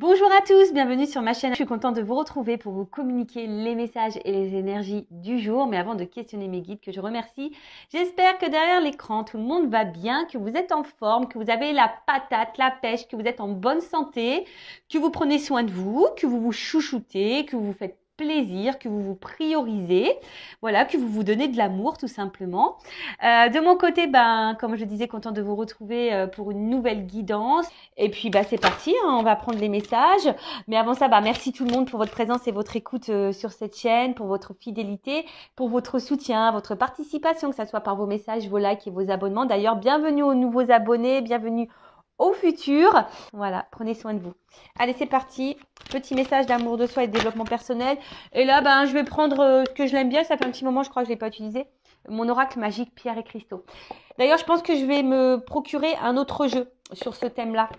Bonjour à tous, bienvenue sur ma chaîne. Je suis contente de vous retrouver pour vous communiquer les messages et les énergies du jour. Mais avant de questionner mes guides, que je remercie, j'espère que derrière l'écran, tout le monde va bien, que vous êtes en forme, que vous avez la patate, la pêche, que vous êtes en bonne santé, que vous prenez soin de vous, que vous vous chouchoutez, que vous vous faites plaisir, que vous vous priorisez, voilà, que vous vous donnez de l'amour tout simplement. De mon côté, comme je disais, contente de vous retrouver pour une nouvelle guidance. Et puis, c'est parti, hein, on va prendre les messages. Mais avant ça, merci tout le monde pour votre présence et votre écoute sur cette chaîne, pour votre fidélité, pour votre soutien, votre participation, que ce soit par vos messages, vos likes et vos abonnements. D'ailleurs, bienvenue aux nouveaux abonnés, bienvenue au futur. Voilà, prenez soin de vous. Allez, c'est parti. Petit message d'amour de soi et de développement personnel. Et là, je vais prendre ce que je l'aime bien. Ça fait un petit moment, je crois que je ne l'ai pas utilisé. Mon oracle magique, pierre et cristaux. D'ailleurs, je pense que je vais me procurer un autre jeu sur ce thème-là.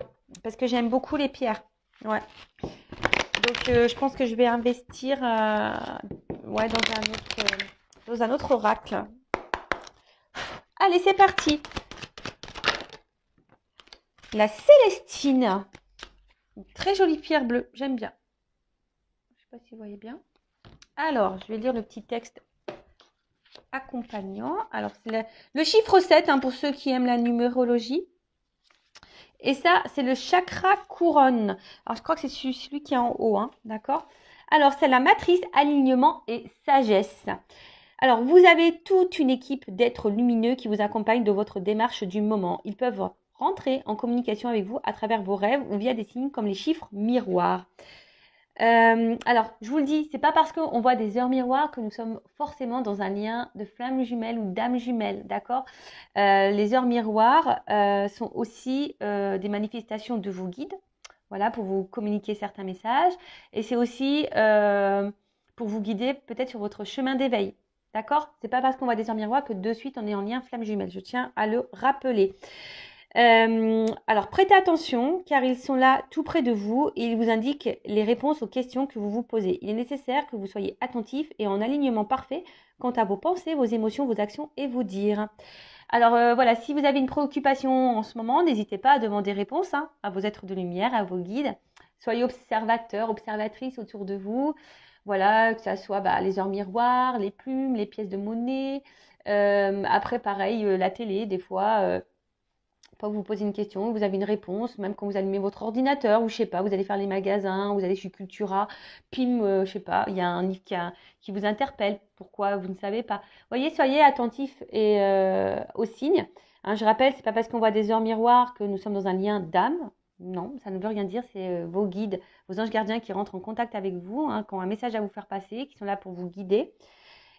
Parce que j'aime beaucoup les pierres. Ouais. Donc, je pense que je vais investir dans un autre oracle. Allez, c'est parti. La Célestine. Une très jolie pierre bleue. J'aime bien. Je ne sais pas si vous voyez bien. Alors, je vais lire le petit texte accompagnant. Alors, c'est le chiffre 7 pour ceux qui aiment la numérologie. Et ça, c'est le chakra couronne. Alors, je crois que c'est celui qui est en haut, d'accord? Alors, c'est la matrice alignement et sagesse. Alors, vous avez toute une équipe d'êtres lumineux qui vous accompagnent de votre démarche du moment. Ils peuvent rentrer en communication avec vous à travers vos rêves ou via des signes comme les chiffres miroirs. Alors, je vous le dis, c'est pas parce qu'on voit des heures miroirs que nous sommes forcément dans un lien de flamme jumelle ou d'âme jumelle, d'accord? Les heures miroirs sont aussi des manifestations de vos guides, voilà, pour vous communiquer certains messages. Et c'est aussi pour vous guider peut-être sur votre chemin d'éveil, d'accord? C'est pas parce qu'on voit des heures miroirs que de suite on est en lien flamme jumelle. Je tiens à le rappeler. Alors, prêtez attention car ils sont là tout près de vous et ils vous indiquent les réponses aux questions que vous vous posez. Il est nécessaire que vous soyez attentif et en alignement parfait quant à vos pensées, vos émotions, vos actions et vos dires. Alors voilà, si vous avez une préoccupation en ce moment, n'hésitez pas à demander réponse à vos êtres de lumière, à vos guides. Soyez observateurs, observatrices autour de vous. Voilà, que ça soit les heures miroirs, les plumes, les pièces de monnaie. Après, pareil, la télé, des fois vous posez une question, vous avez une réponse, même quand vous allumez votre ordinateur, ou je sais pas, vous allez faire les magasins, vous allez chez Cultura, pim, je sais pas, il y a un livre qui vous interpelle, pourquoi vous ne savez pas. Voyez, soyez attentifs et aux signes. Je rappelle, c'est pas parce qu'on voit des heures miroirs que nous sommes dans un lien d'âme. Non, ça ne veut rien dire, c'est vos guides, vos anges gardiens qui rentrent en contact avec vous, qui ont un message à vous faire passer, qui sont là pour vous guider.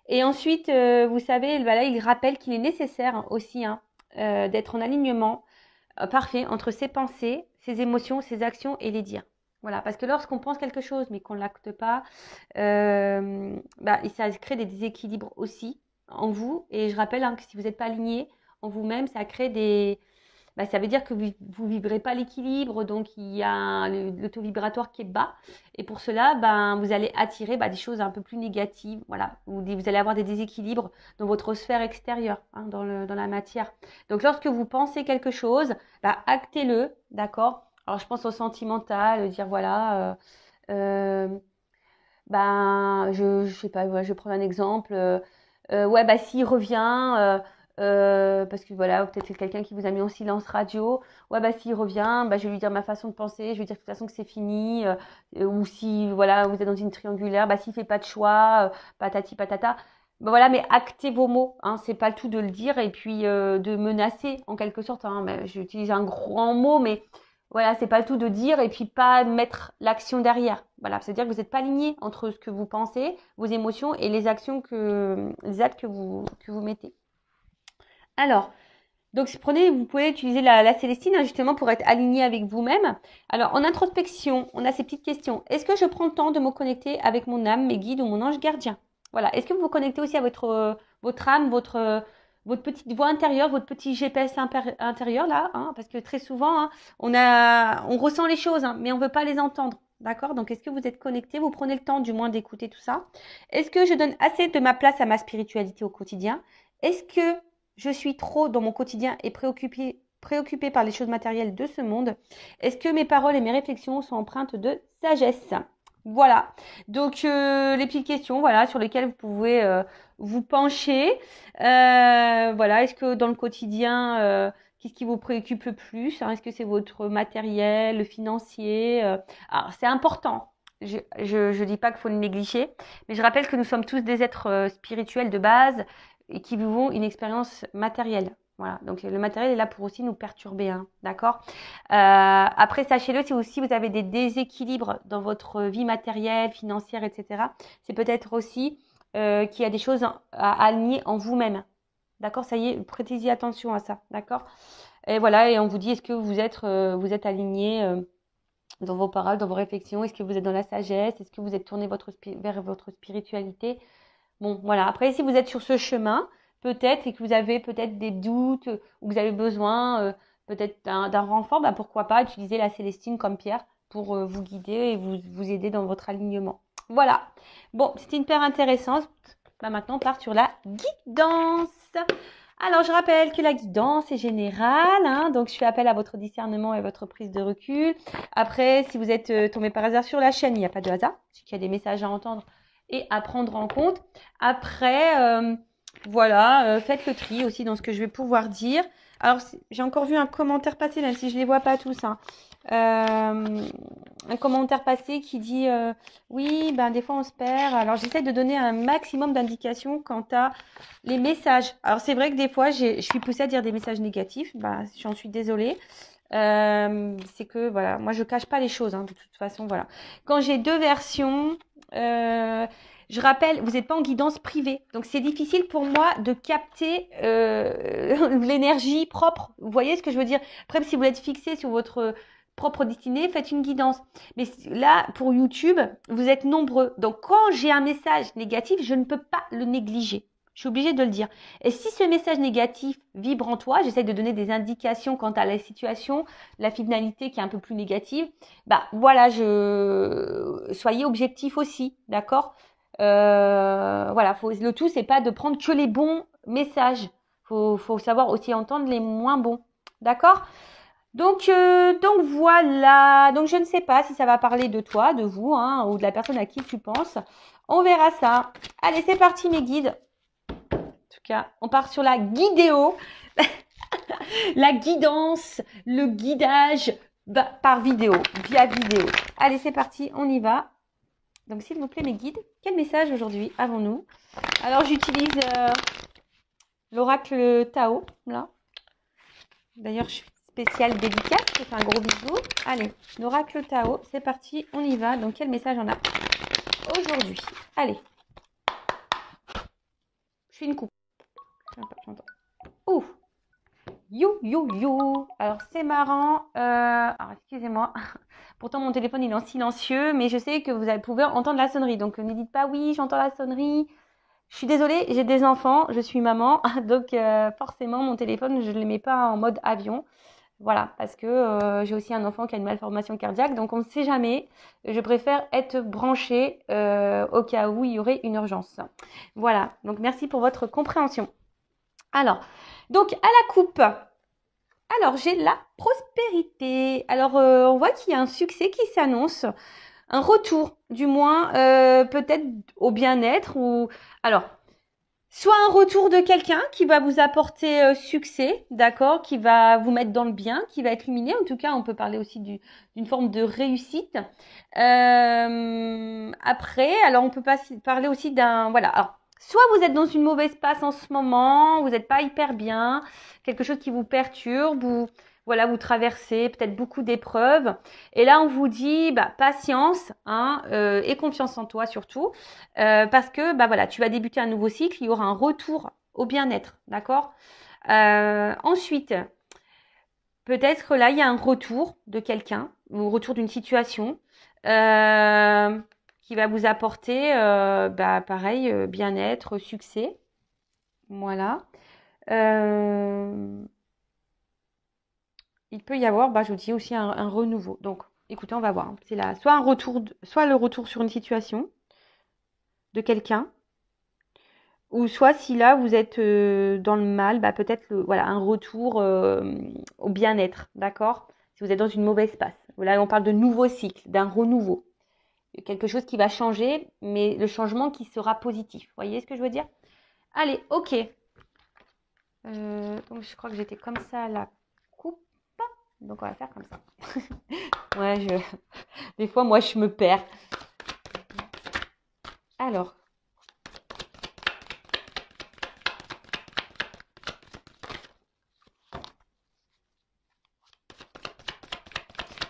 Et ensuite, vous savez, là, il rappelle qu'il est nécessaire aussi d'être en alignement parfait entre ses pensées, ses émotions, ses actions et les dires. Voilà, parce que lorsqu'on pense quelque chose mais qu'on ne l'acte pas, ça crée des déséquilibres aussi en vous. Et je rappelle que si vous n'êtes pas aligné en vous-même, ça crée ça veut dire que vous ne vibrez pas l'équilibre, donc il y a le taux vibratoire qui est bas. Et pour cela, vous allez attirer des choses un peu plus négatives, voilà. Vous allez avoir des déséquilibres dans votre sphère extérieure, dans la matière. Donc lorsque vous pensez quelque chose, actez-le, d'accord? Alors je pense au sentimental, dire voilà, je sais pas, je vais prendre un exemple. S'il revient, parce que voilà, peut-être c'est quelqu'un qui vous a mis en silence radio. S'il revient, je vais lui dire ma façon de penser, je vais lui dire de toute façon que c'est fini. Ou si voilà, vous êtes dans une triangulaire, s'il fait pas de choix, patati patata. Voilà, mais actez vos mots, c'est pas le tout de le dire et puis de menacer en quelque sorte. J'utilise un grand mot, mais voilà, c'est pas le tout de dire et puis pas mettre l'action derrière. Voilà, c'est-à-dire que vous n'êtes pas aligné entre ce que vous pensez, vos émotions et les actes que vous mettez. Alors, donc vous pouvez utiliser la Célestine justement pour être aligné avec vous-même. Alors, en introspection, on a ces petites questions. Est-ce que je prends le temps de me connecter avec mon âme, mes guides ou mon ange gardien? Voilà. Est-ce que vous vous connectez aussi à votre âme, votre petite voix intérieure, votre petit GPS intérieur là, parce que très souvent, on ressent les choses, mais on ne veut pas les entendre. D'accord? Donc, est-ce que vous êtes connecté? Vous prenez le temps du moins d'écouter tout ça? Est-ce que je donne assez de ma place à ma spiritualité au quotidien? Est-ce que je suis trop dans mon quotidien et préoccupée préoccupé par les choses matérielles de ce monde? Est-ce que mes paroles et mes réflexions sont empreintes de sagesse? Voilà. Donc, les petites questions, voilà, sur lesquelles vous pouvez vous pencher. Voilà. Est-ce que dans le quotidien, qu'est-ce qui vous préoccupe le plus, hein? Est-ce que c'est votre matériel, le financier? Alors, c'est important. Je dis pas qu'il faut le négliger, mais je rappelle que nous sommes tous des êtres spirituels de base et qui vivons une expérience matérielle. Voilà, donc le matériel est là pour aussi nous perturber, hein, d'accord? Après, sachez-le, si aussi vous avez des déséquilibres dans votre vie matérielle, financière, etc., c'est peut-être aussi qu'il y a des choses à aligner en vous-même. D'accord? Ça y est, prêtez-y attention à ça, d'accord? Et voilà, et on vous dit, est-ce que vous êtes aligné dans vos paroles, dans vos réflexions? Est-ce que vous êtes dans la sagesse? Est-ce que vous êtes tourné vers votre spiritualité? Bon, voilà. Après, si vous êtes sur ce chemin, peut-être, et que vous avez peut-être des doutes, ou que vous avez besoin peut-être d'un renfort, bah, pourquoi pas utiliser la Célestine comme pierre pour vous guider et vous aider dans votre alignement. Voilà. Bon, c'était hyper intéressant. Bah, maintenant, on part sur la guidance. Alors, je rappelle que la guidance est générale, hein, donc je fais appel à votre discernement et votre prise de recul. Après, si vous êtes tombé par hasard sur la chaîne, il n'y a pas de hasard, c'est qu'il y a des messages à entendre et à prendre en compte. Après, voilà, faites le tri aussi dans ce que je vais pouvoir dire. Alors, j'ai encore vu un commentaire passer, même si je ne les vois pas tous, hein. Un commentaire passé qui dit oui, ben des fois on se perd. Alors, j'essaie de donner un maximum d'indications quant à les messages. Alors, c'est vrai que des fois, je suis poussée à dire des messages négatifs. Ben, j'en suis désolée. C'est que, voilà, moi, je cache pas les choses, hein, de toute façon, voilà. Quand j'ai deux versions, je rappelle, vous n'êtes pas en guidance privée. Donc, c'est difficile pour moi de capter l'énergie propre. Vous voyez ce que je veux dire? Après, si vous êtes fixé sur votre propre destinée, faites une guidance. Mais là, pour YouTube, vous êtes nombreux. Donc, quand j'ai un message négatif, je ne peux pas le négliger. Je suis obligée de le dire. Et si ce message négatif vibre en toi, j'essaie de donner des indications quant à la situation, la finalité qui est un peu plus négative. Bah voilà, soyez objectif aussi, d'accord? Voilà, le tout c'est pas de prendre que les bons messages. Faut savoir aussi entendre les moins bons, d'accord? Donc voilà. Donc je ne sais pas si ça va parler de toi, de vous, hein, ou de la personne à qui tu penses. On verra ça. Allez, c'est parti mes guides. En tout cas, on part sur la guidéo, la guidance, le guidage par vidéo, via vidéo. Allez, c'est parti, on y va. Donc, s'il vous plaît, mes guides, quel message aujourd'hui avons-nous? Alors, j'utilise l'oracle Tao, là. D'ailleurs, je suis spéciale dédicace, je fais un gros bisou. Allez, l'oracle Tao, c'est parti, on y va. Donc, quel message on a aujourd'hui? Allez. Je fais une coupe. J'entends. Ouh! Yo. Alors, c'est marrant. Alors, excusez-moi. Pourtant, mon téléphone, il est en silencieux, mais je sais que vous pouvez entendre la sonnerie. Donc, ne dites pas oui, j'entends la sonnerie. Je suis désolée, j'ai des enfants, je suis maman. Donc, forcément, mon téléphone, je ne le mets pas en mode avion. Voilà, parce que j'ai aussi un enfant qui a une malformation cardiaque. Donc, on ne sait jamais. Je préfère être branchée au cas où il y aurait une urgence. Voilà. Donc, merci pour votre compréhension. Alors, donc, à la coupe. Alors, j'ai la prospérité. Alors, on voit qu'il y a un succès qui s'annonce, un retour, du moins, peut-être au bien-être ou... Alors, soit un retour de quelqu'un qui va vous apporter succès, d'accord, qui va vous mettre dans le bien, qui va être luminé. En tout cas, on peut parler aussi d'une forme de réussite. Après, alors on peut parler aussi d'un... Voilà, alors, soit vous êtes dans une mauvaise passe en ce moment, vous n'êtes pas hyper bien, quelque chose qui vous perturbe, ou voilà, vous traversez peut-être beaucoup d'épreuves. Et là, on vous dit, patience, hein, et confiance en toi surtout, parce que, voilà, tu vas débuter un nouveau cycle, il y aura un retour au bien-être, d'accord? Ensuite, peut-être là, il y a un retour de quelqu'un, ou retour d'une situation, qui va vous apporter, pareil, bien-être, succès. Voilà. Il peut y avoir, je vous dis aussi un renouveau. Donc, écoutez, on va voir. C'est là, soit le retour sur une situation de quelqu'un, Ou soit si là vous êtes dans le mal, bah, peut-être voilà, un retour au bien-être, d'accord? Si vous êtes dans une mauvaise passe. Là, on parle de nouveau cycle, d'un renouveau. Quelque chose qui va changer, mais le changement qui sera positif. Vous voyez ce que je veux dire? Allez, ok. Donc je crois que j'étais comme ça à la coupe. Donc on va faire comme ça. Ouais, des fois, moi, je me perds. Alors.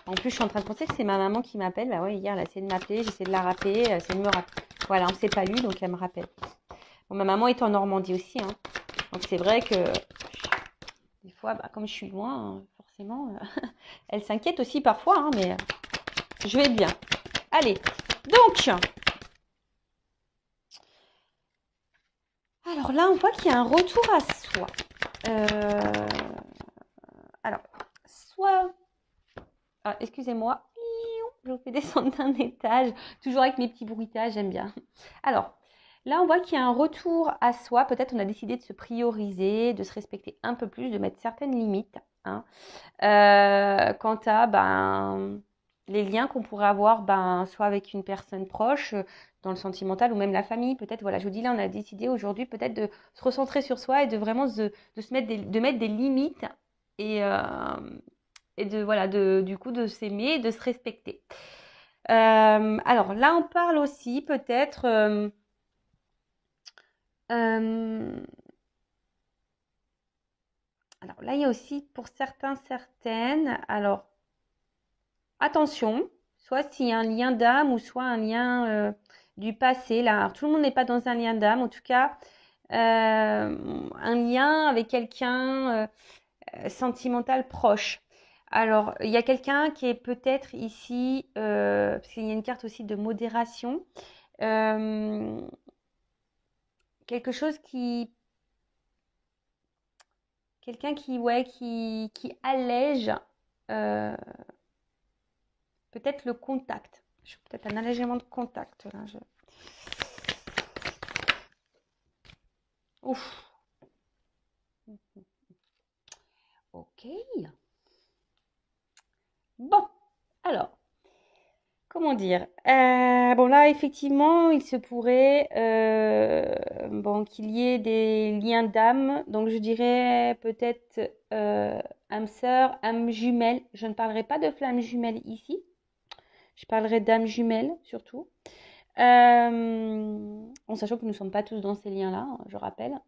En plus, je suis en train de penser que c'est ma maman qui m'appelle. Bah ouais, hier, elle a essayé de m'appeler. J'essaie de la rappeler. Elle essaie de me rappeler. Voilà, on ne s'est pas eu, donc elle me rappelle. Bon, ma maman est en Normandie aussi, hein. Donc c'est vrai que des fois, bah, comme je suis loin, hein, forcément, elle s'inquiète aussi parfois, hein, mais je vais bien. Allez, donc, alors là, on voit qu'il y a un retour à soi. Alors, soit... Ah, excusez-moi, je vous fais descendre d'un étage, toujours avec mes petits bruitages, j'aime bien. Alors, là, on voit qu'il y a un retour à soi. Peut-être on a décidé de se prioriser, de se respecter un peu plus, de mettre certaines limites, hein. Quant à les liens qu'on pourrait avoir, soit avec une personne proche, dans le sentimental ou même la famille. Peut-être, voilà, je vous dis là, on a décidé aujourd'hui peut-être de se recentrer sur soi et de vraiment se mettre de mettre des limites et de voilà du coup de s'aimer et de se respecter. Alors là, on parle aussi peut-être alors là, il y a aussi pour certains, certaines, alors attention, soit s'il y a un lien d'âme ou soit un lien du passé. Là, alors, tout le monde n'est pas dans un lien d'âme, en tout cas, un lien avec quelqu'un sentimental proche. Alors, il y a quelqu'un qui est peut-être ici, parce qu'il y a une carte aussi de modération, quelque chose qui, quelqu'un qui, ouais, qui allège peut-être le contact. Peut-être un allègement de contact. Là, Ouf. Ok. Bon, alors, comment dire? Bon, là, effectivement, il se pourrait bon, qu'il y ait des liens d'âme. Donc, je dirais peut-être âme sœur, âme jumelle. Je ne parlerai pas de flamme jumelle ici. Je parlerai d'âme jumelle surtout. En sachant que nous ne sommes pas tous dans ces liens-là, je rappelle.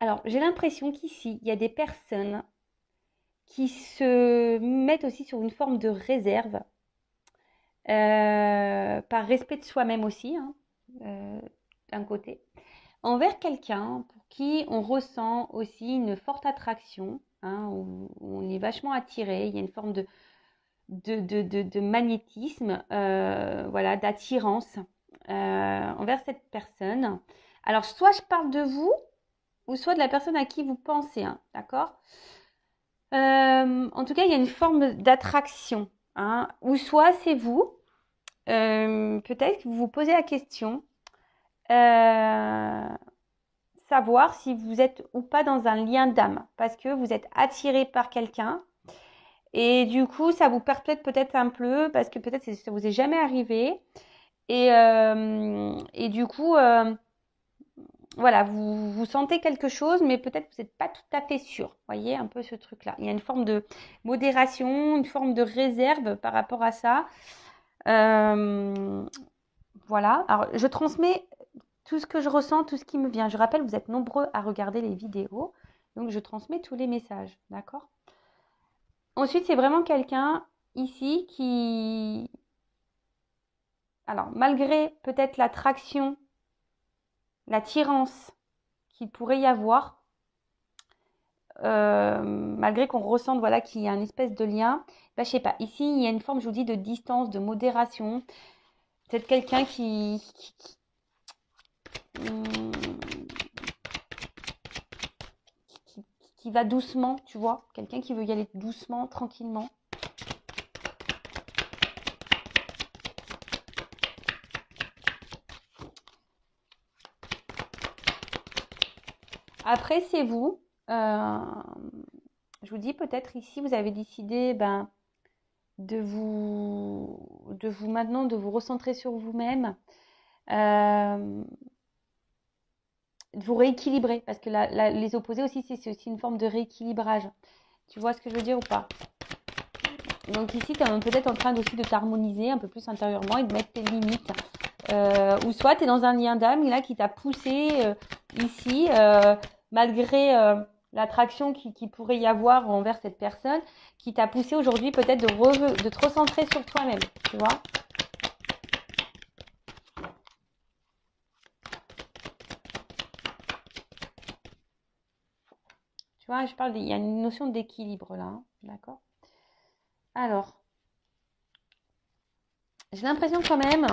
Alors, j'ai l'impression qu'ici, il y a des personnes qui se mettent aussi sur une forme de réserve, par respect de soi-même aussi, hein, d'un côté, envers quelqu'un pour qui on ressent aussi une forte attraction, hein, où on est vachement attiré, il y a une forme de magnétisme, voilà, d'attirance envers cette personne. Alors, soit je parle de vous, ou soit de la personne à qui vous pensez, hein, d'accord? En tout cas, il y a une forme d'attraction, hein, ou soit c'est vous, peut-être que vous vous posez la question, savoir si vous êtes ou pas dans un lien d'âme, parce que vous êtes attiré par quelqu'un, et du coup, ça vous perpète peut-être un peu, parce que peut-être ça vous est jamais arrivé, et du coup, voilà, vous sentez quelque chose, mais peut-être que vous n'êtes pas tout à fait sûr. Vous voyez un peu ce truc-là. Il y a une forme de modération, une forme de réserve par rapport à ça. Voilà. Alors, je transmets tout ce que je ressens, tout ce qui me vient. Je rappelle, vous êtes nombreux à regarder les vidéos, donc je transmets tous les messages. D'accord? Ensuite, c'est vraiment quelqu'un ici qui... Alors, malgré peut-être l'attraction, l'attirance qu'il pourrait y avoir, malgré qu'on ressente voilà, qu'il y a une espèce de lien, bah, je sais pas, ici il y a une forme, je vous dis, de distance, de modération. Peut-être quelqu'un qui va doucement, tu vois, quelqu'un qui veut y aller doucement, tranquillement. Après, c'est vous. Je vous dis peut-être ici, vous avez décidé de vous maintenant, de vous recentrer sur vous-même, de vous rééquilibrer. Parce que les opposés aussi, c'est aussi une forme de rééquilibrage. Tu vois ce que je veux dire ou pas? Donc ici, tu es peut-être en train aussi de t'harmoniser un peu plus intérieurement et de mettre tes limites. Ou soit tu es dans un lien d'âme là qui t'a poussé ici, malgré l'attraction qui pourrait y avoir envers cette personne, qui t'a poussé aujourd'hui peut-être de te recentrer sur toi-même, tu vois. Tu vois, il y a une notion d'équilibre là, hein, d'accord? Alors, j'ai l'impression quand même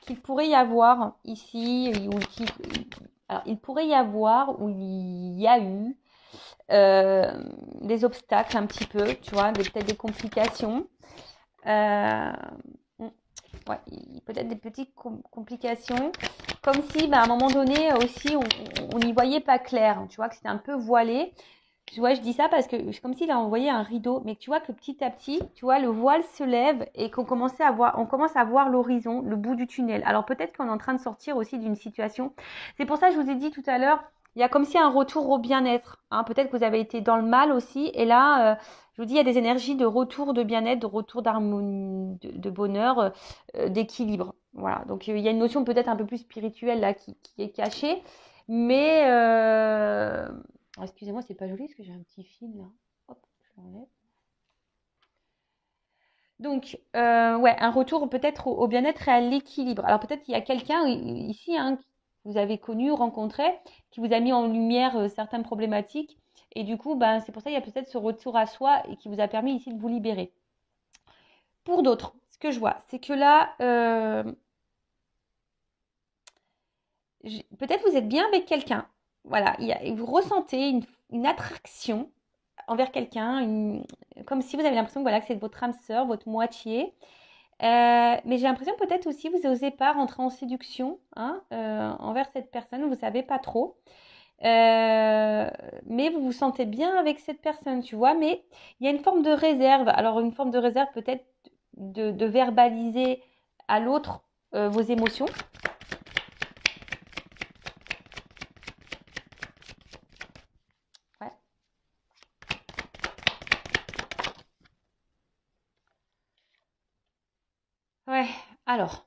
qu'il pourrait y avoir ici, alors il pourrait y avoir, ou il y a eu, des obstacles un petit peu, tu vois, peut-être des complications. Ouais, peut-être des petites complications, comme si à un moment donné aussi on n'y voyait pas clair, tu vois, que c'était un peu voilé. Tu vois, je dis ça parce que c'est comme s'il a envoyé un rideau, mais que tu vois que petit à petit, tu vois, le voile se lève et on commence à voir l'horizon, le bout du tunnel. Alors peut-être qu'on est en train de sortir aussi d'une situation. C'est pour ça que je vous ai dit tout à l'heure, il y a comme si un retour au bien-être. Hein. Peut-être que vous avez été dans le mal aussi, et là, je vous dis, il y a des énergies de retour de bien-être, de retour d'harmonie, de bonheur, d'équilibre. Voilà. Donc il y a une notion peut-être un peu plus spirituelle là qui est cachée, mais oh, excusez-moi, c'est pas joli parce que j'ai un petit fil là. Hop, je l'enlève. Donc, ouais, un retour peut-être au bien-être et à l'équilibre. Alors peut-être qu'il y a quelqu'un ici hein, que vous avez connu, rencontré, qui vous a mis en lumière certaines problématiques. Et du coup, c'est pour ça qu'il y a peut-être ce retour à soi et qui vous a permis ici de vous libérer. Pour d'autres, ce que je vois, c'est que là, peut-être vous êtes bien avec quelqu'un. Voilà, vous ressentez une attraction envers quelqu'un, comme si vous avez l'impression que c'est votre âme sœur, votre moitié. Mais j'ai l'impression peut-être aussi vous n'osez pas rentrer en séduction hein, envers cette personne, vous ne savez pas trop. Mais vous vous sentez bien avec cette personne, tu vois. Mais il y a une forme de réserve. Alors une forme de réserve peut-être de verbaliser à l'autre vos émotions. Ouais. Ouais, alors,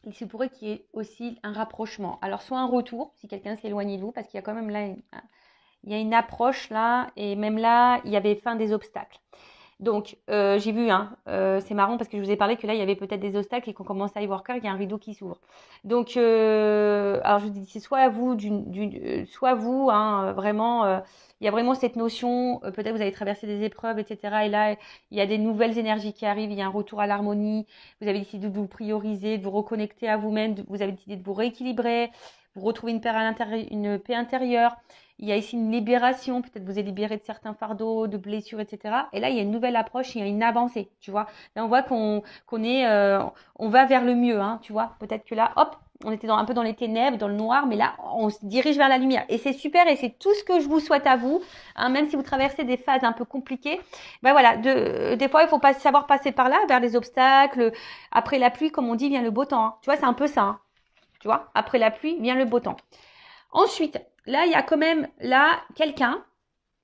il se pourrait qu'il y ait aussi un rapprochement. Alors, soit un retour, si quelqu'un s'est éloigné de vous, parce qu'il y a quand même là, il y a une approche là, et même là, il y avait fin des obstacles. Donc, j'ai vu, hein, c'est marrant parce que je vous ai parlé que là, il y avait peut-être des obstacles et qu'on commence à y voir clair, qu'il y a un rideau qui s'ouvre. Donc, alors je vous dis, c'est soit vous, soit vous, hein, vraiment, il y a vraiment cette notion, peut-être vous avez traversé des épreuves, etc. Et là, il y a des nouvelles énergies qui arrivent, il y a un retour à l'harmonie, vous avez décidé de vous prioriser, de vous reconnecter à vous-même, vous avez décidé de vous rééquilibrer, vous retrouvez une paix intérieure. Il y a ici une libération, peut-être vous êtes libéré de certains fardeaux, de blessures, etc. Et là, il y a une nouvelle approche, il y a une avancée, tu vois. Là, on voit qu'on est, on va vers le mieux, hein, tu vois. Peut-être que là, hop, on était un peu dans les ténèbres, dans le noir, mais là, on se dirige vers la lumière. Et c'est super, et c'est tout ce que je vous souhaite à vous, hein, même si vous traversez des phases un peu compliquées. Voilà, des fois, il faut pas savoir passer par là, vers les obstacles. Après la pluie, comme on dit, vient le beau temps. Hein. Tu vois, c'est un peu ça. Hein. Tu vois, après la pluie, vient le beau temps. Ensuite, là, il y a quand même là quelqu'un.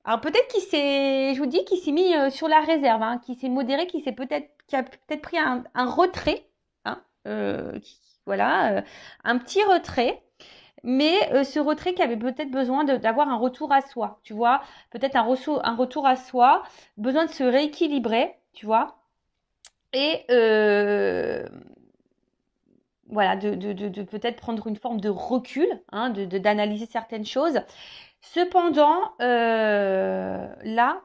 Alors peut-être je vous dis, qu'il s'est mis sur la réserve, hein, qui s'est modéré, qui a peut-être pris un retrait, hein, voilà, un petit retrait. Mais ce retrait qui avait peut-être besoin d'avoir un retour à soi, tu vois, peut-être un retour à soi, besoin de se rééquilibrer, tu vois, et voilà, de peut-être prendre une forme de recul, hein, d'analyser certaines choses. Cependant, là,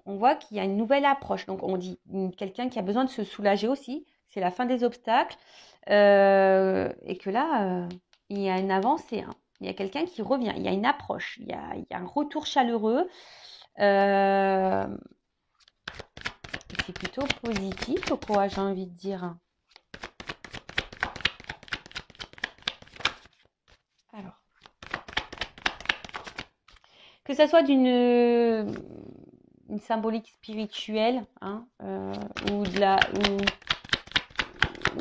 on voit qu'il y a une nouvelle approche. Donc, on dit quelqu'un qui a besoin de se soulager aussi. C'est la fin des obstacles. Et que là, il y a une avancée. Hein. Il y a quelqu'un qui revient. Il y a une approche. Il y a un retour chaleureux. C'est plutôt positif, quoi, j'ai envie de dire. Alors. Que ça soit une symbolique spirituelle, hein, ou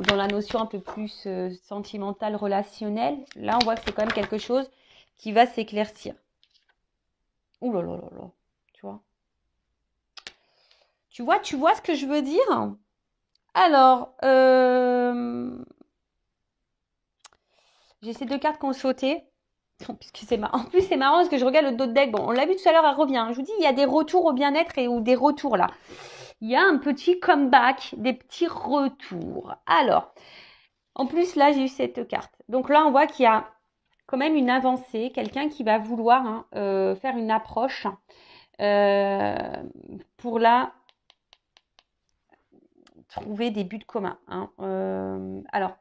dans la notion un peu plus sentimentale, relationnelle, là on voit que c'est quand même quelque chose qui va s'éclaircir. Ouh là là là là, tu vois. Tu vois ce que je veux dire? Alors, j'ai ces deux cartes qui ont sauté. Puisque c'est marrant. En plus, c'est marrant parce que je regarde le dos de deck. Bon, on l'a vu tout à l'heure, elle revient. Je vous dis, il y a des retours au bien-être ou des retours là. Il y a un petit comeback, des petits retours. Alors, en plus, là, j'ai eu cette carte. Donc là, on voit qu'il y a quand même une avancée. Quelqu'un qui va vouloir faire une approche pour là trouver des buts communs. Hein. Alors,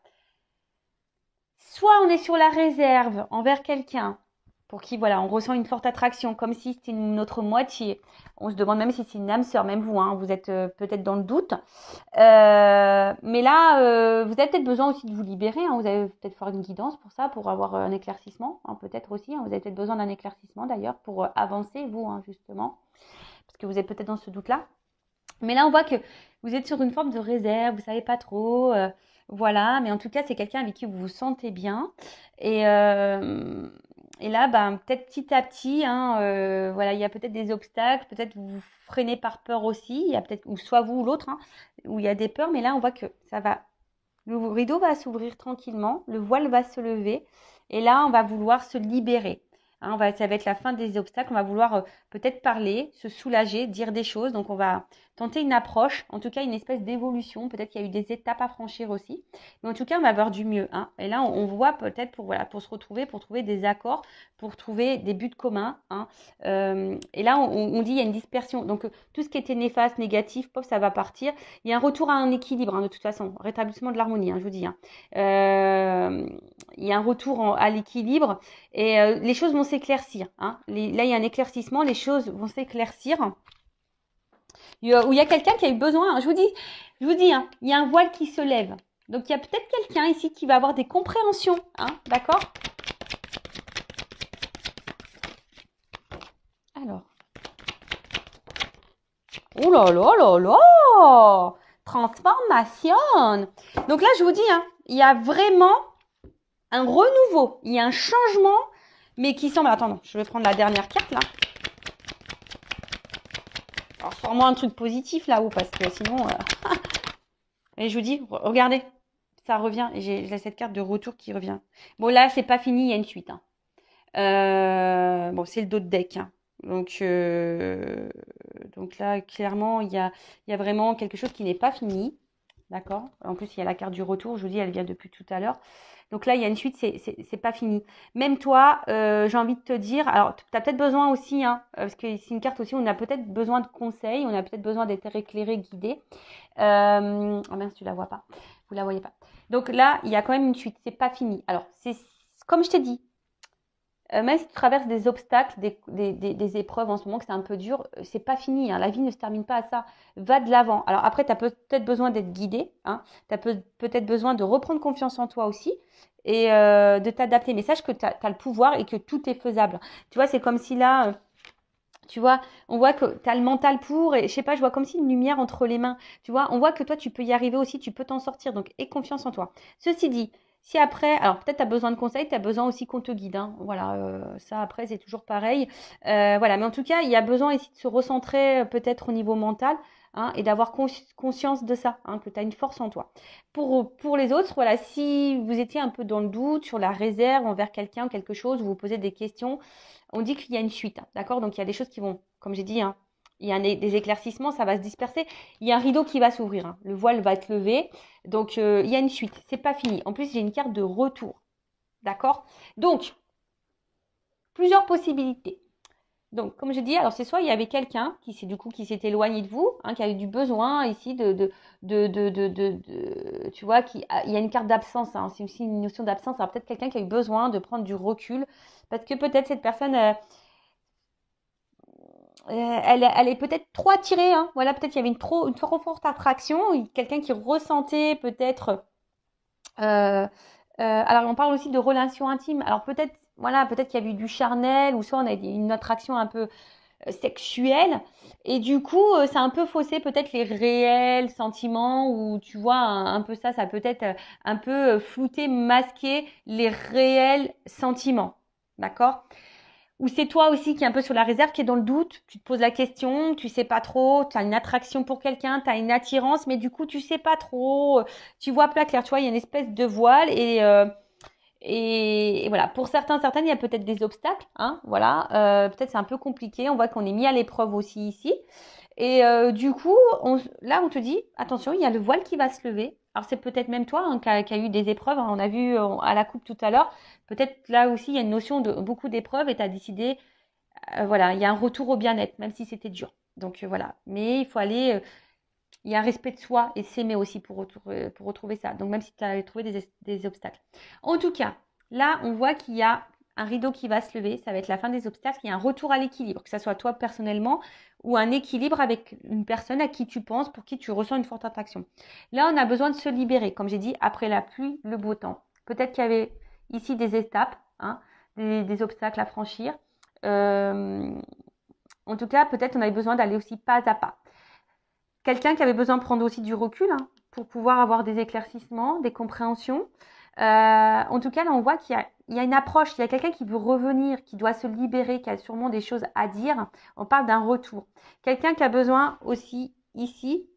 soit on est sur la réserve envers quelqu'un pour qui, voilà, on ressent une forte attraction, comme si c'était notre moitié. On se demande même si c'est une âme sœur, même vous, hein, vous êtes peut-être dans le doute. Mais là, vous avez peut-être besoin aussi de vous libérer. Hein, vous avez peut-être faire une guidance pour ça, pour avoir un éclaircissement, hein, peut-être aussi. Hein, vous avez peut-être besoin d'un éclaircissement d'ailleurs pour avancer, vous, hein, justement, parce que vous êtes peut-être dans ce doute-là. Mais là, on voit que vous êtes sur une forme de réserve, vous savez pas trop, voilà. Mais en tout cas, c'est quelqu'un avec qui vous vous sentez bien. Et là, ben, peut-être petit à petit, hein, voilà, il y a peut-être des obstacles, peut-être vous vous freinez par peur aussi. Il y a peut-être, ou soit vous ou l'autre, hein, où il y a des peurs. Mais là, on voit que ça va, le rideau va s'ouvrir tranquillement, le voile va se lever. Et là, on va vouloir se libérer. Hein, ça va être la fin des obstacles. On va vouloir peut-être parler, se soulager, dire des choses. Donc, on va tenter une approche, en tout cas une espèce d'évolution. Peut-être qu'il y a eu des étapes à franchir aussi. Mais en tout cas, on va avoir du mieux. Hein. Et là, on voit peut-être pour se retrouver, pour trouver des accords, pour trouver des buts communs. Hein. Et là, on dit il y a une dispersion. Donc, tout ce qui était néfaste, négatif, pop, ça va partir. Il y a un retour à un équilibre, hein, de toute façon. Rétablissement de l'harmonie, hein, je vous dis. Hein. Il y a un retour à l'équilibre et les choses vont s'éclaircir. Hein. Là, il y a un éclaircissement, les choses vont s'éclaircir. Où il y a quelqu'un qui a eu besoin, je vous dis, hein, il y a un voile qui se lève. Donc, il y a peut-être quelqu'un ici qui va avoir des compréhensions, hein, d'accord? Alors. Oh là là là là! Transformation! Donc là, je vous dis, hein, il y a vraiment un renouveau, il y a un changement, mais qui semble... Attends, je vais prendre la dernière carte, là. Alors, sors-moi un truc positif, là-haut, parce que sinon... Et je vous dis, regardez, ça revient. J'ai cette carte de retour qui revient. Bon, là, c'est pas fini, il y a une suite. Hein. Bon, c'est le dos de deck. Hein. Donc là, clairement, il y a vraiment quelque chose qui n'est pas fini. D'accord? En plus, il y a la carte du retour. Je vous dis, elle vient depuis tout à l'heure. Donc là, il y a une suite, c'est pas fini. Même toi, j'ai envie de te dire, alors tu as peut-être besoin aussi, hein, parce que c'est une carte aussi où on a peut-être besoin de conseils, on a peut-être besoin d'être éclairé, guidé. Oh mince, tu la vois pas. Vous la voyez pas. Donc là, il y a quand même une suite, c'est pas fini. Alors, c'est comme je t'ai dit, même si tu traverses des obstacles, des épreuves en ce moment, que c'est un peu dur, c'est pas fini. Hein. La vie ne se termine pas à ça. Va de l'avant. Alors après, tu as peut-être besoin d'être guidé. Hein. Tu as peut-être besoin de reprendre confiance en toi aussi et de t'adapter. Mais sache que tu as le pouvoir et que tout est faisable. Tu vois, c'est comme si là... tu vois, on voit que tu as le mental pour, et je sais pas, je vois comme si une lumière entre les mains. Tu vois, on voit que toi, tu peux y arriver aussi, tu peux t'en sortir. Donc, aie confiance en toi. Ceci dit, si après, alors peut-être tu as besoin de conseils, tu as besoin aussi qu'on te guide. Hein. Voilà, ça après, c'est toujours pareil. Voilà, mais en tout cas, il y a besoin ici de se recentrer peut-être au niveau mental. Hein, et d'avoir conscience de ça, hein, que tu as une force en toi. Pour les autres, voilà, si vous étiez un peu dans le doute sur la réserve envers quelqu'un ou quelque chose, vous vous posez des questions, on dit qu'il y a une suite, hein, d'accord? Donc il y a des choses qui vont, comme j'ai dit, hein, il y a des éclaircissements, ça va se disperser. Il y a un rideau qui va s'ouvrir, hein, le voile va être levé. Donc il y a une suite, c'est pas fini. En plus, j'ai une carte de retour, d'accord? Donc, plusieurs possibilités. Donc, comme je dis, alors c'est soit il y avait quelqu'un qui s'est éloigné de vous, hein, qui a eu du besoin ici tu vois, il y a une carte d'absence, hein, c'est aussi une notion d'absence. Alors peut-être quelqu'un qui a eu besoin de prendre du recul, parce que peut-être cette personne, elle est peut-être trop attirée, hein. Voilà, peut-être il y avait une trop forte attraction, quelqu'un qui ressentait peut-être. Alors on parle aussi de relations intimes. Alors peut-être voilà, peut-être qu'il y a eu du charnel, ou soit on a une attraction un peu sexuelle, et du coup, ça a un peu faussé peut-être les réels sentiments, ou tu vois, un peu ça peut être un peu flouter, masquer les réels sentiments, d'accord? Ou c'est toi aussi qui est un peu sur la réserve, qui est dans le doute, tu te poses la question, tu sais pas trop, tu as une attraction pour quelqu'un, tu as une attirance, mais du coup, tu sais pas trop, tu vois pas clair, tu vois, il y a une espèce de voile, et voilà, pour certaines, il y a peut-être des obstacles, hein, voilà, peut-être c'est un peu compliqué, on voit qu'on est mis à l'épreuve aussi ici. Et du coup, là, on te dit, attention, il y a le voile qui va se lever. Alors, c'est peut-être même toi hein, qui a eu des épreuves. Hein, on a vu à la coupe tout à l'heure. Peut-être là aussi, il y a une notion de beaucoup d'épreuves et tu as décidé, voilà, il y a un retour au bien-être, même si c'était dur. Donc, voilà. Mais il faut aller, il y a un respect de soi et s'aimer aussi pour retrouver ça. Donc, même si tu as trouvé des obstacles. En tout cas, là, on voit qu'il y a un rideau qui va se lever. Ça va être la fin des obstacles. Il y a un retour à l'équilibre, que ce soit toi personnellement ou un équilibre avec une personne à qui tu penses, pour qui tu ressens une forte attraction. Là, on a besoin de se libérer. Comme j'ai dit, après la pluie, le beau temps. Peut-être qu'il y avait ici des étapes, hein, des obstacles à franchir. En tout cas, peut-être on avait besoin d'aller aussi pas à pas. Quelqu'un qui avait besoin de prendre aussi du recul hein, pour pouvoir avoir des éclaircissements, des compréhensions. En tout cas, là, on voit qu'il y a une approche, il y a quelqu'un qui veut revenir, qui doit se libérer, qui a sûrement des choses à dire. On parle d'un retour. Quelqu'un qui a besoin aussi ici,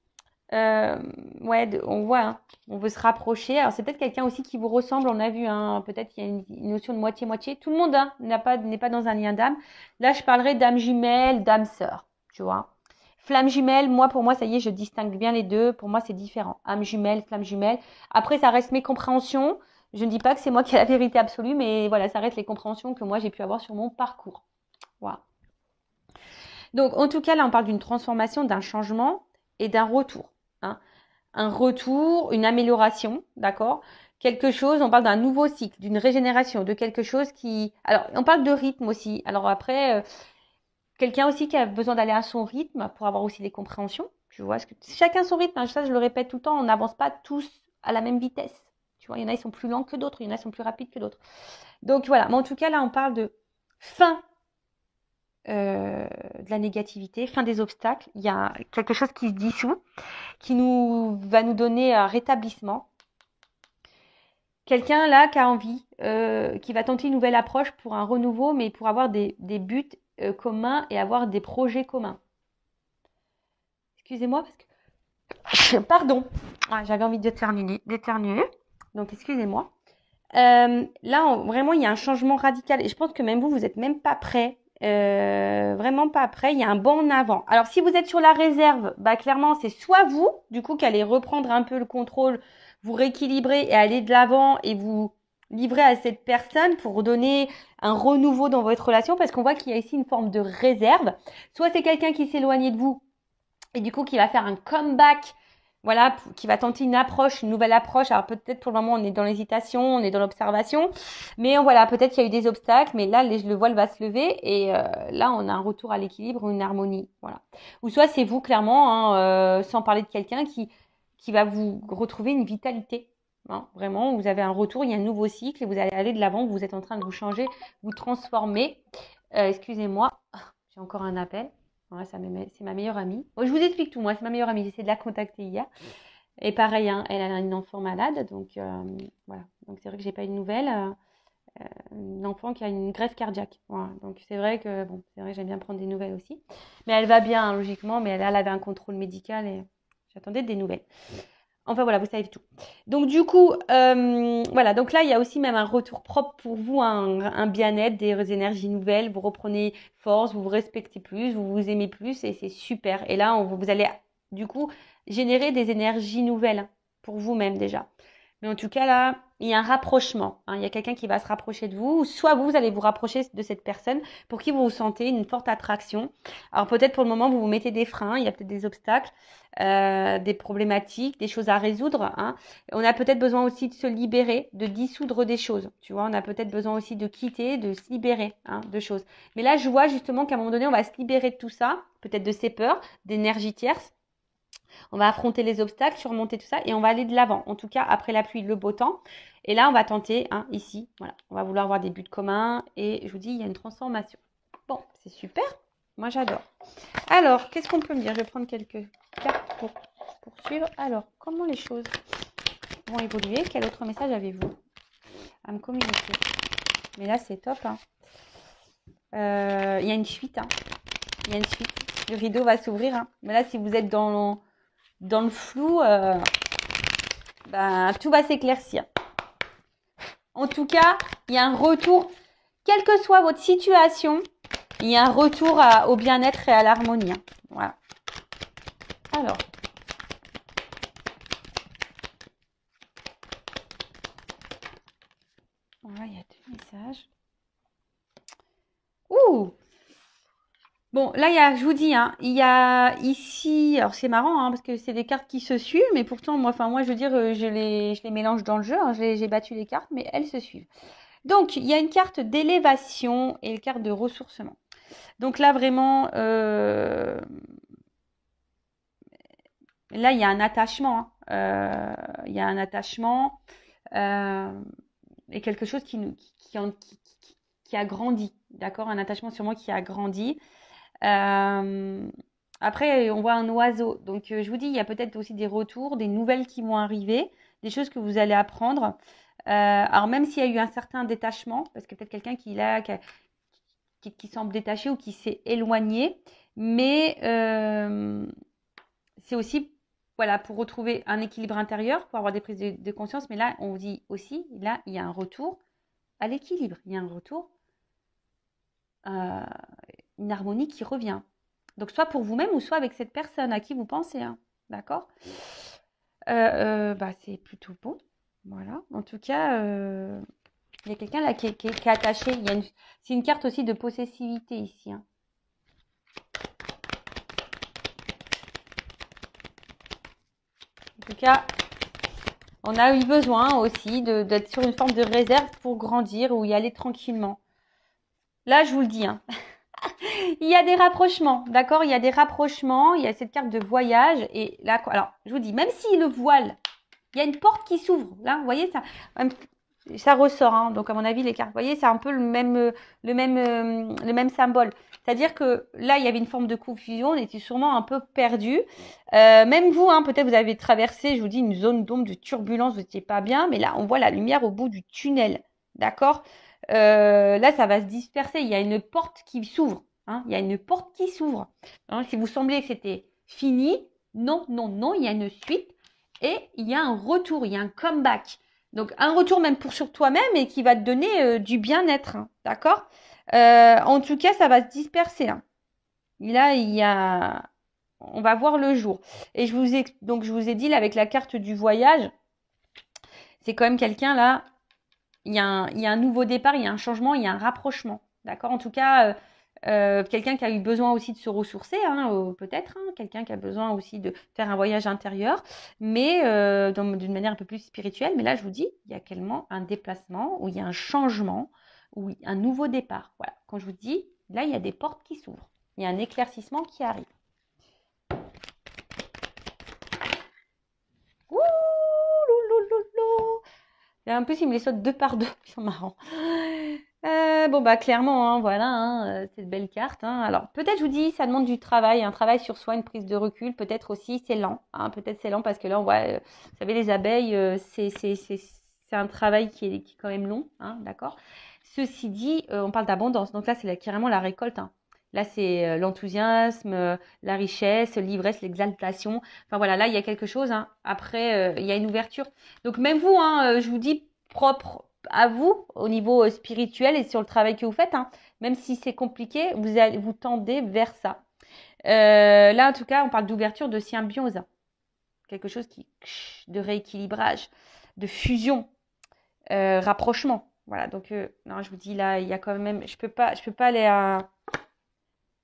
ouais, on voit, hein, on veut se rapprocher. Alors, c'est peut-être quelqu'un aussi qui vous ressemble, on a vu, hein, peut-être qu'il y a une notion de moitié-moitié. Tout le monde hein, n'est pas dans un lien d'âme. Là, je parlerai d'âme jumelle, d'âme sœur, tu vois. Flamme jumelle, pour moi, ça y est, je distingue bien les deux. Pour moi, c'est différent. Âme jumelle, flamme jumelle. Après, ça reste mes compréhensions. Je ne dis pas que c'est moi qui ai la vérité absolue, mais voilà, ça reste les compréhensions que moi, j'ai pu avoir sur mon parcours. Voilà. Donc, en tout cas, là, on parle d'une transformation, d'un changement et d'un retour. Hein. Un retour, une amélioration, d'accord? Quelque chose, on parle d'un nouveau cycle, d'une régénération, de quelque chose qui... Alors, on parle de rythme aussi. Alors après... quelqu'un aussi qui a besoin d'aller à son rythme pour avoir aussi des compréhensions. Tu vois, chacun son rythme, hein, ça je le répète tout le temps, on n'avance pas tous à la même vitesse. Tu vois, il y en a ils sont plus lents que d'autres, il y en a ils sont plus rapides que d'autres. Donc voilà, mais en tout cas là on parle de fin de la négativité, fin des obstacles. Il y a quelque chose qui se dissout, qui va nous donner un rétablissement. Quelqu'un là qui a envie, qui va tenter une nouvelle approche pour un renouveau, mais pour avoir des buts communs et avoir des projets communs. Excusez-moi parce que... Pardon. Ah, j'avais envie d'éternuer. Donc, excusez-moi. Là, vraiment, il y a un changement radical. Et je pense que même vous n'êtes même pas prêt. Vraiment pas prêt. Il y a un bond en avant. Alors, si vous êtes sur la réserve, bah, clairement, c'est soit vous, du coup, qui allez reprendre un peu le contrôle, vous rééquilibrer et aller de l'avant et vous livrer à cette personne pour donner un renouveau dans votre relation, parce qu'on voit qu'il y a ici une forme de réserve. Soit c'est quelqu'un qui s'est éloigné de vous, et du coup qui va faire un comeback, voilà, qui va tenter une nouvelle approche. Alors peut-être pour le moment on est dans l'hésitation, on est dans l'observation, mais voilà, peut-être qu'il y a eu des obstacles, mais là le voile va se lever et là on a un retour à l'équilibre, une harmonie, voilà. Ou soit c'est vous clairement, hein, sans parler de quelqu'un qui va vous retrouver une vitalité. Hein, vraiment, vous avez un retour, il y a un nouveau cycle et vous allez aller de l'avant, vous êtes en train de vous changer, vous transformer. Excusez-moi, j'ai encore un appel. Ouais, c'est ma meilleure amie. Je vous explique tout, moi, c'est ma meilleure amie. J'ai essayé de la contacter hier. Et pareil, hein, elle a une enfant malade. Donc, voilà. Donc, c'est vrai que j'ai pas eu de nouvelles. Une enfant qui a une greffe cardiaque. Voilà. Donc, c'est vrai que j'aime bien prendre des nouvelles aussi. Mais elle va bien, hein, logiquement. Mais elle avait un contrôle médical et j'attendais des nouvelles. Enfin voilà, vous savez tout. Donc du coup, voilà. Donc là, il y a aussi même un retour propre pour vous, un bien-être, des énergies nouvelles. Vous reprenez force, vous vous respectez plus, vous vous aimez plus et c'est super. Et là, vous allez du coup générer des énergies nouvelles pour vous-même déjà. Mais en tout cas là, il y a un rapprochement. Hein. Il y a quelqu'un qui va se rapprocher de vous, ou soit vous allez vous rapprocher de cette personne pour qui vous vous sentez une forte attraction. Alors peut-être pour le moment vous vous mettez des freins, il y a peut-être des obstacles, des problématiques, des choses à résoudre. Hein. On a peut-être besoin aussi de se libérer, de dissoudre des choses. Tu vois, on a peut-être besoin aussi de quitter, de se libérer hein, de choses. Mais là, je vois justement qu'à un moment donné, on va se libérer de tout ça, peut-être de ces peurs, d'énergie tierce. On va affronter les obstacles, surmonter tout ça et on va aller de l'avant. En tout cas, après la pluie, le beau temps. Et là, on va tenter, hein, ici, voilà, on va vouloir avoir des buts communs et je vous dis, il y a une transformation. Bon, c'est super, moi j'adore. Alors, qu'est-ce qu'on peut me dire? Je vais prendre quelques cartes pour poursuivre. Alors, comment les choses vont évoluer? Quel autre message avez-vous à me communiquer? Mais là, c'est top, hein. Il y a une suite, hein. Il y a une suite. Le rideau va s'ouvrir, hein. Mais là, si vous êtes dans le flou, ben, tout va s'éclaircir. En tout cas, il y a un retour, quelle que soit votre situation, il y a un retour au bien-être et à l'harmonie, hein. Voilà. Alors. Voilà, il y a 2 messages. Ouh! Bon, là, je vous dis, hein, il y a ici, alors c'est marrant, hein, parce que c'est des cartes qui se suivent, mais pourtant, moi, je veux dire, je les mélange dans le jeu, hein, j'ai battu les cartes, mais elles se suivent. Donc, il y a une carte d'élévation et une carte de ressourcement. Donc là, vraiment, là, il y a un attachement, hein. Il y a un attachement et quelque chose qui a grandi, d'accord? Un attachement sur moi qui a grandi. Après, on voit un oiseau. Donc, je vous dis, il y a peut-être aussi des retours, des nouvelles qui vont arriver, des choses que vous allez apprendre. Alors, même s'il y a eu un certain détachement, parce que peut-être quelqu'un qui semble détaché ou qui s'est éloigné, mais c'est aussi, voilà, pour retrouver un équilibre intérieur, pour avoir des prises de conscience. Mais là, on vous dit aussi, là, il y a un retour à l'équilibre. Il y a un retour, une harmonie qui revient. Donc, soit pour vous-même ou soit avec cette personne à qui vous pensez, hein. D'accord? Bah, c'est plutôt bon. Voilà. En tout cas, il y a quelqu'un là qui est attaché. C'est une carte aussi de possessivité ici, hein. En tout cas, on a eu besoin aussi d'être sur une forme de réserve pour grandir ou y aller tranquillement. Là, je vous le dis, hein. Il y a des rapprochements, d'accord? Il y a des rapprochements, il y a cette carte de voyage. Et là, alors, je vous dis, même si le voile, il y a une porte qui s'ouvre. Là, vous voyez, ça ressort, hein. Donc, à mon avis, les cartes, vous voyez, c'est un peu le même symbole. C'est-à-dire que là, il y avait une forme de confusion, on était sûrement un peu perdu. Même vous, hein, peut-être vous avez traversé, je vous dis, une zone d'ombre, de turbulence, vous n'étiez pas bien. Mais là, on voit la lumière au bout du tunnel, d'accord? Là, ça va se disperser. Il y a une porte qui s'ouvre, hein. Il y a une porte qui s'ouvre. Hein, si vous sembliez que c'était fini, non, non, non, il y a une suite et il y a un retour, il y a un comeback. Donc, un retour même sur toi-même et qui va te donner du bien-être, hein, d'accord? En tout cas, ça va se disperser, hein. Là, on va voir le jour. Et donc, je vous ai dit, là, avec la carte du voyage, c'est quand même quelqu'un, là, il y a un nouveau départ, il y a un changement, il y a un rapprochement, d'accord? En tout cas, quelqu'un qui a eu besoin aussi de se ressourcer, hein, peut-être, hein, quelqu'un qui a besoin aussi de faire un voyage intérieur, mais d'une manière un peu plus spirituelle. Mais là, je vous dis, il y a clairement un déplacement, où il y a un changement, où il y a un nouveau départ. Voilà, quand je vous dis, là, il y a des portes qui s'ouvrent, il y a un éclaircissement qui arrive. Ouh, et en plus, il me les saute 2 par 2. Ils sont marrants. Bon, bah, clairement, hein, voilà, hein, cette belle carte, hein. Alors, peut-être, je vous dis, ça demande du travail, un travail sur soi, une prise de recul. Peut-être aussi, c'est lent, hein. Peut-être c'est lent parce que là, on voit, vous savez, les abeilles, c'est un travail qui est quand même long, hein, d'accord? Ceci dit, on parle d'abondance. Donc là, c'est carrément la récolte, hein. Là, c'est l'enthousiasme, la richesse, l'ivresse, l'exaltation. Enfin, voilà, là, il y a quelque chose, hein. Après, il y a une ouverture. Donc, même vous, hein, je vous dis, propre à vous, au niveau spirituel et sur le travail que vous faites, hein. Même si c'est compliqué, vous tendez vers ça. Là, en tout cas, on parle d'ouverture, de symbiose. Quelque chose de rééquilibrage, de fusion, rapprochement. Voilà, donc, non, je vous dis, là, il y a quand même, je peux pas aller à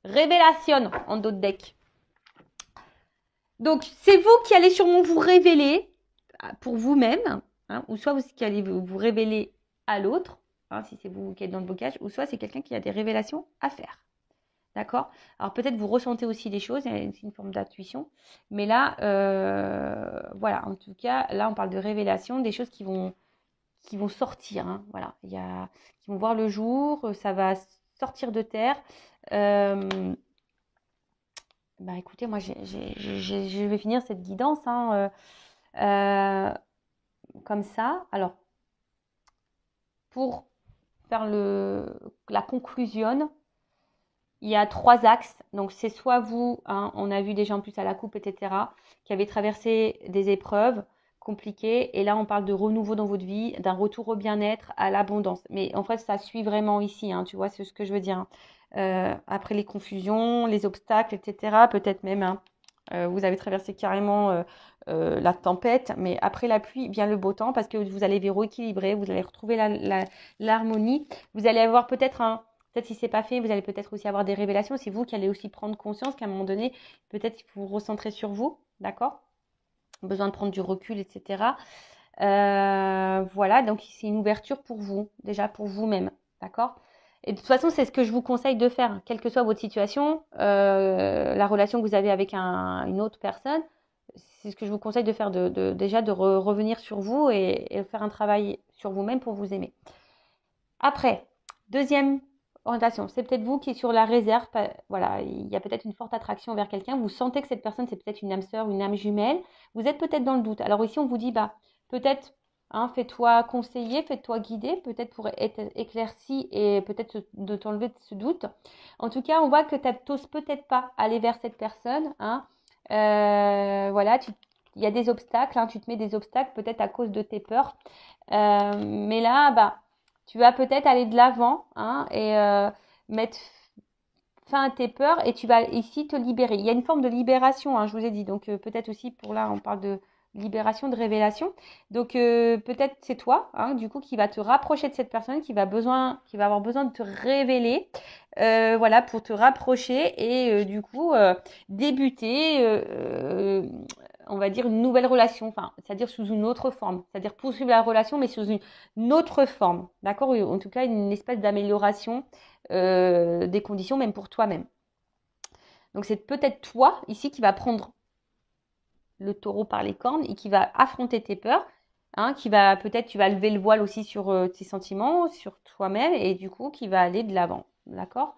révélation en d'autres decks. Donc, c'est vous qui allez sûrement vous révéler pour vous-même, hein, ou soit vous qui allez vous révéler à l'autre, hein, si c'est vous qui êtes dans le blocage, ou soit c'est quelqu'un qui a des révélations à faire. D'accord? Alors, peut-être vous ressentez aussi des choses, c'est une forme d'intuition, mais là, voilà, en tout cas, là, on parle de révélation, des choses qui vont qui vont sortir, hein, voilà, qui vont voir le jour, ça va sortir de terre. Bah écoutez, moi je vais finir cette guidance hein, comme ça. Alors, pour faire la conclusion, il y a 3 axes. Donc, c'est soit vous, hein, on a vu déjà en plus à la coupe, etc., qui avez traversé des épreuves compliquées. Et là, on parle de renouveau dans votre vie, d'un retour au bien-être, à l'abondance. Mais en fait, ça suit vraiment ici, hein, tu vois, c'est ce que je veux dire. Hein. Après les confusions, les obstacles, etc., peut-être même, hein, vous avez traversé carrément la tempête, mais après la pluie vient le beau temps parce que vous allez vous rééquilibrer, vous allez retrouver l'harmonie. Vous allez avoir peut-être si c'est pas fait, vous allez peut-être aussi avoir des révélations. C'est vous qui allez aussi prendre conscience qu'à un moment donné, peut-être qu'il faut vous recentrer sur vous, d'accord? Besoin de prendre du recul, etc. Voilà, donc c'est une ouverture pour vous, déjà pour vous-même, d'accord? Et de toute façon, c'est ce que je vous conseille de faire, quelle que soit votre situation, la relation que vous avez avec une autre personne, c'est ce que je vous conseille de faire, déjà de revenir sur vous et faire un travail sur vous-même pour vous aimer. Après, deuxième orientation, c'est peut-être vous qui êtes sur la réserve. Voilà, il y a peut-être une forte attraction vers quelqu'un. Vous sentez que cette personne, c'est peut-être une âme sœur, une âme jumelle. Vous êtes peut-être dans le doute. Alors ici, on vous dit, bah, peut-être, hein, fais-toi conseiller, fais-toi guider, peut-être pour être éclairci et peut-être de t'enlever de ce doute. En tout cas, on voit que tu n'oses peut-être pas aller vers cette personne. Hein. Voilà, il y a des obstacles, hein, tu te mets des obstacles peut-être à cause de tes peurs. Mais là, bah, tu vas peut-être aller de l'avant hein, et mettre fin à tes peurs et tu vas ici te libérer. Il y a une forme de libération, hein, je vous ai dit. Donc peut-être aussi pour là, on parle de libération, de révélation. Donc peut-être c'est toi, hein, du coup, qui va te rapprocher de cette personne, qui va avoir besoin de te révéler, voilà, pour te rapprocher et du coup débuter. On va dire une nouvelle relation, enfin, c'est-à-dire sous une autre forme, c'est-à-dire poursuivre la relation, mais sous une autre forme, d'accord? En tout cas, une espèce d'amélioration des conditions, même pour toi-même. Donc, c'est peut-être toi, ici, qui va prendre le taureau par les cornes et qui va affronter tes peurs, hein, peut-être, tu vas lever le voile aussi sur tes sentiments, sur toi-même, et du coup, qui va aller de l'avant, d'accord?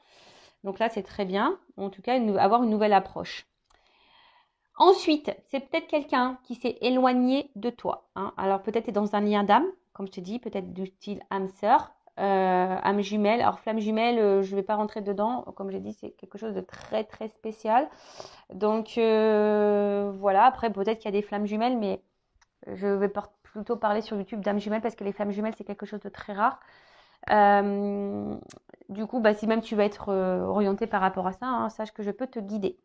Donc là, c'est très bien, en tout cas, avoir une nouvelle approche. Ensuite, c'est peut-être quelqu'un qui s'est éloigné de toi. Hein. Alors peut-être tu es dans un lien d'âme, comme je te dis, peut-être du style âme sœur, âme jumelle. Alors flamme jumelle, je ne vais pas rentrer dedans. Comme j'ai dit, c'est quelque chose de très très spécial. Donc voilà, après peut-être qu'il y a des flammes jumelles, mais je vais plutôt parler sur YouTube d'âme jumelle parce que les flammes jumelles, c'est quelque chose de très rare. Du coup, bah, si même tu vas être orienté par rapport à ça, hein, sache que je peux te guider.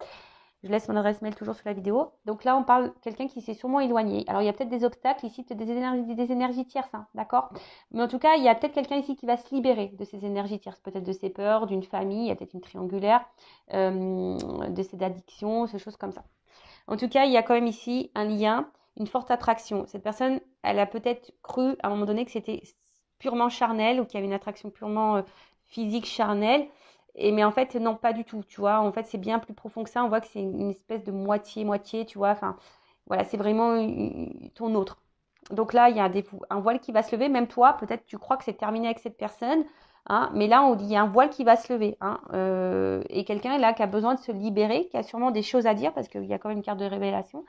Je laisse mon adresse mail toujours sur la vidéo. Donc là, on parle de quelqu'un qui s'est sûrement éloigné. Alors, il y a peut-être des obstacles ici, peut-être des énergies tierces, hein, d'accord? Mais en tout cas, il y a peut-être quelqu'un ici qui va se libérer de ces énergies tierces, peut-être de ses peurs, d'une famille, il y a peut-être une triangulaire, de ses addictions, ces choses comme ça. En tout cas, il y a quand même ici un lien, une forte attraction. Cette personne, elle a peut-être cru à un moment donné que c'était purement charnel ou qu'il y avait une attraction purement physique, charnelle. Mais en fait, non, pas du tout, tu vois. En fait, c'est bien plus profond que ça. On voit que c'est une espèce de moitié-moitié, tu vois. Enfin, voilà, c'est vraiment ton autre. Donc là, il y a un voile qui va se lever. Même toi, peut-être tu crois que c'est terminé avec cette personne. Hein, mais là, on dit il y a un voile qui va se lever. Hein, et quelqu'un là qui a besoin de se libérer, qui a sûrement des choses à dire, parce qu'il y a quand même une carte de révélation,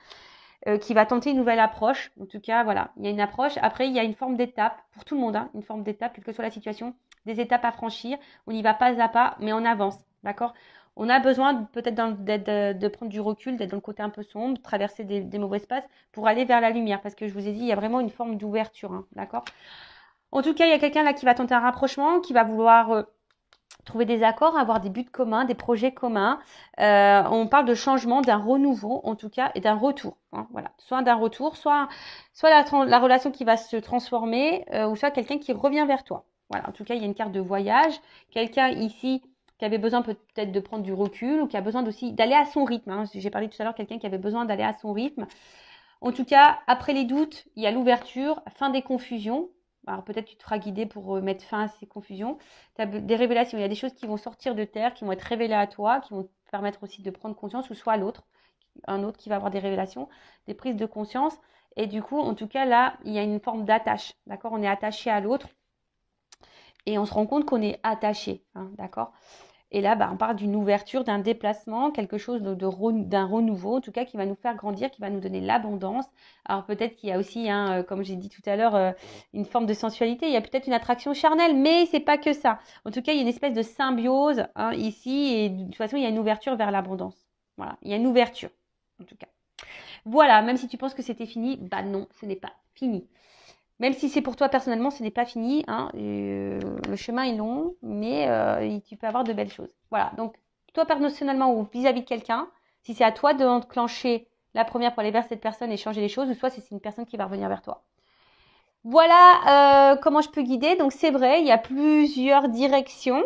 qui va tenter une nouvelle approche. En tout cas, voilà, il y a une approche. Après, il y a une forme d'étape, pour tout le monde, hein, une forme d'étape, quelle que soit la situation, des étapes à franchir. On y va pas à pas, mais on avance, d'accord? On a besoin peut-être de prendre du recul, d'être dans le côté un peu sombre, de traverser des mauvais espaces pour aller vers la lumière. Parce que je vous ai dit, il y a vraiment une forme d'ouverture, hein, d'accord? En tout cas, il y a quelqu'un là qui va tenter un rapprochement, qui va vouloir trouver des accords, avoir des buts communs, des projets communs. On parle de changement, d'un renouveau en tout cas et d'un retour. Hein, voilà, soit d'un retour, soit la relation qui va se transformer, ou soit quelqu'un qui revient vers toi. Voilà, en tout cas, il y a une carte de voyage. Quelqu'un ici qui avait besoin peut-être de prendre du recul ou qui a besoin aussi d'aller à son rythme. Hein. J'ai parlé tout à l'heure quelqu'un qui avait besoin d'aller à son rythme. En tout cas, après les doutes, il y a l'ouverture, fin des confusions. Alors peut-être tu te feras guider pour mettre fin à ces confusions. Tu as des révélations, il y a des choses qui vont sortir de terre, qui vont être révélées à toi, qui vont te permettre aussi de prendre conscience, ou soit un autre qui va avoir des révélations, des prises de conscience. Et du coup, en tout cas, là, il y a une forme d'attache. D'accord? On est attaché à l'autre et on se rend compte qu'on est attaché. Hein, d'accord? Et là, on parle d'une ouverture, d'un déplacement, quelque chose d'un renouveau, en tout cas, qui va nous faire grandir, qui va nous donner l'abondance. Alors peut-être qu'il y a aussi, hein, comme j'ai dit tout à l'heure, une forme de sensualité. Il y a peut-être une attraction charnelle, mais c'est pas que ça. En tout cas, il y a une espèce de symbiose hein, ici, et de toute façon, il y a une ouverture vers l'abondance. Voilà, il y a une ouverture, en tout cas. Voilà, même si tu penses que c'était fini, non, ce n'est pas fini. Même si c'est pour toi personnellement, ce n'est pas fini. Hein, le chemin est long, mais tu peux avoir de belles choses. Voilà, donc toi personnellement ou vis-à-vis de quelqu'un, si c'est à toi de enclencher la première pour aller vers cette personne et changer les choses, ou soit c'est une personne qui va revenir vers toi. Voilà comment je peux guider. Donc c'est vrai, il y a plusieurs directions.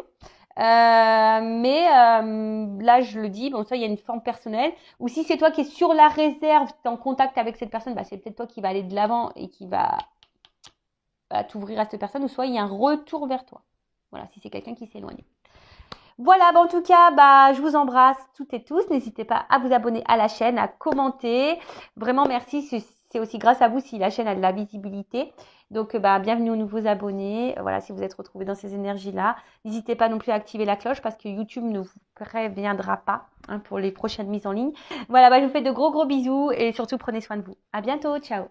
Mais là, je le dis, ça, il y a une forme personnelle. Ou si c'est toi qui es sur la réserve, tu es en contact avec cette personne, c'est peut-être toi qui va aller de l'avant et qui va t'ouvrir à cette personne, ou soit il y a un retour vers toi. Voilà, si c'est quelqu'un qui s'éloigne. Voilà, en tout cas, je vous embrasse toutes et tous. N'hésitez pas à vous abonner à la chaîne, à commenter. Vraiment, merci. C'est aussi grâce à vous si la chaîne a de la visibilité. Donc, bienvenue aux nouveaux abonnés. Voilà, si vous êtes retrouvés dans ces énergies-là. N'hésitez pas non plus à activer la cloche parce que YouTube ne vous préviendra pas pour les prochaines mises en ligne. Voilà, je vous fais de gros bisous et surtout prenez soin de vous. À bientôt. Ciao.